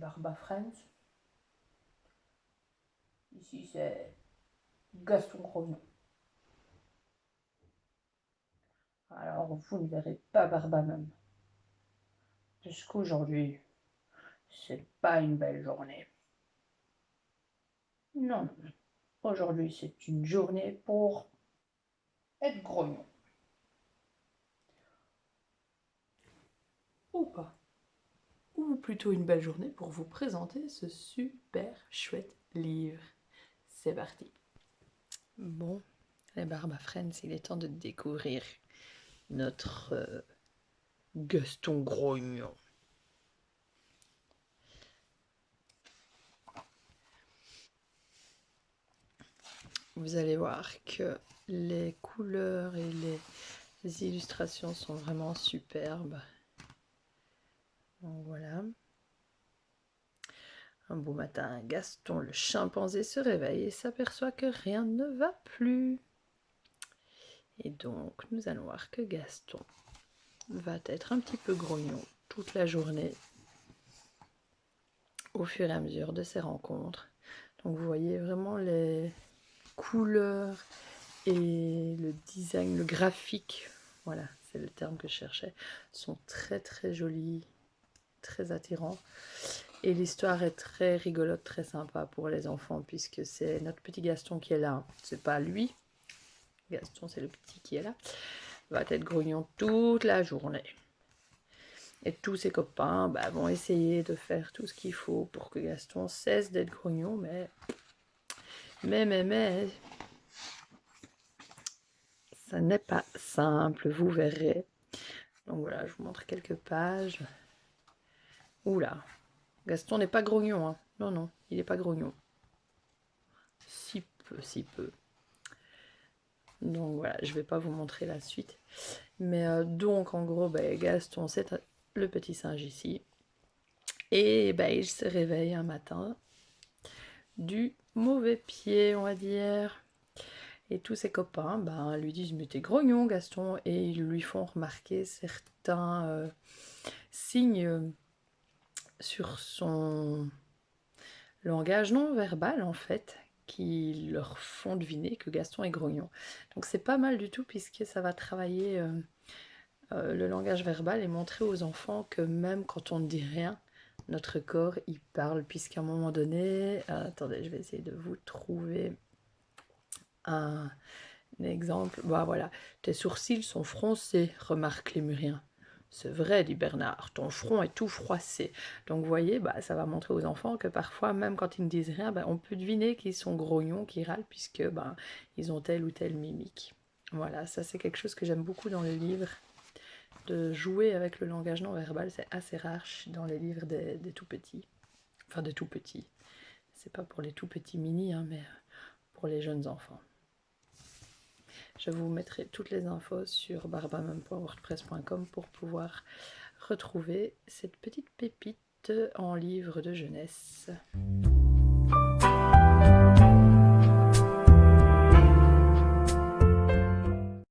Barba Friends. Ici c'est Gaston Grognon. Alors vous ne verrez pas Barba même. Parce qu'aujourd'hui, c'est pas une belle journée. Non, aujourd'hui c'est une journée pour être grognon. Ou pas. Ou plutôt une belle journée pour vous présenter ce super chouette livre. C'est parti. Bon, les Barba Friends, il est temps de découvrir notre Gaston Grognon. Vous allez voir que les couleurs et les illustrations sont vraiment superbes. Donc voilà. Un beau matin, Gaston le chimpanzé se réveille et s'aperçoit que rien ne va plus. Et donc, nous allons voir que Gaston va être un petit peu grognon toute la journée au fur et à mesure de ses rencontres. Donc vous voyez vraiment les couleurs et le design, le graphique, voilà, c'est le terme que je cherchais, sont très très jolis, très attirants. Et l'histoire est très rigolote, très sympa pour les enfants, puisque c'est notre petit Gaston qui est là. C'est pas lui, Gaston c'est le petit qui est là. Il va être grognon toute la journée. Et tous ses copains vont essayer de faire tout ce qu'il faut pour que Gaston cesse d'être grognon, mais ça n'est pas simple, vous verrez. Donc voilà, je vous montre quelques pages. Oula, Gaston n'est pas grognon, hein. Non, non, il n'est pas grognon. Si peu, si peu. Donc voilà, je ne vais pas vous montrer la suite. Mais donc en gros, Gaston, c'est le petit singe ici. Et il se réveille un matin du mauvais pied, on va dire. Et tous ses copains lui disent « Mais t'es grognon, Gaston !» Et ils lui font remarquer certains signes sur son langage non verbal, en fait, qui leur font deviner que Gaston est grognon. Donc c'est pas mal du tout, puisque ça va travailler le langage verbal et montrer aux enfants que même quand on ne dit rien, notre corps, il parle, puisqu'à un moment donné... attendez, je vais essayer de vous trouver un exemple. Voilà. Tes sourcils sont froncés, remarque Lémurien. C'est vrai, dit Bernard, ton front est tout froissé. Donc vous voyez, ça va montrer aux enfants que parfois, même quand ils ne disent rien, on peut deviner qu'ils sont grognons, qu'ils râlent, puisque ils ont telle ou telle mimique. Voilà, ça c'est quelque chose que j'aime beaucoup dans le livre. De jouer avec le langage non verbal, c'est assez rare dans les livres des tout petits. Enfin, des tout petits. C'est pas pour les tout petits mini, hein, mais pour les jeunes enfants. Je vous mettrai toutes les infos sur barbamum.wordpress.com pour pouvoir retrouver cette petite pépite en livre de jeunesse.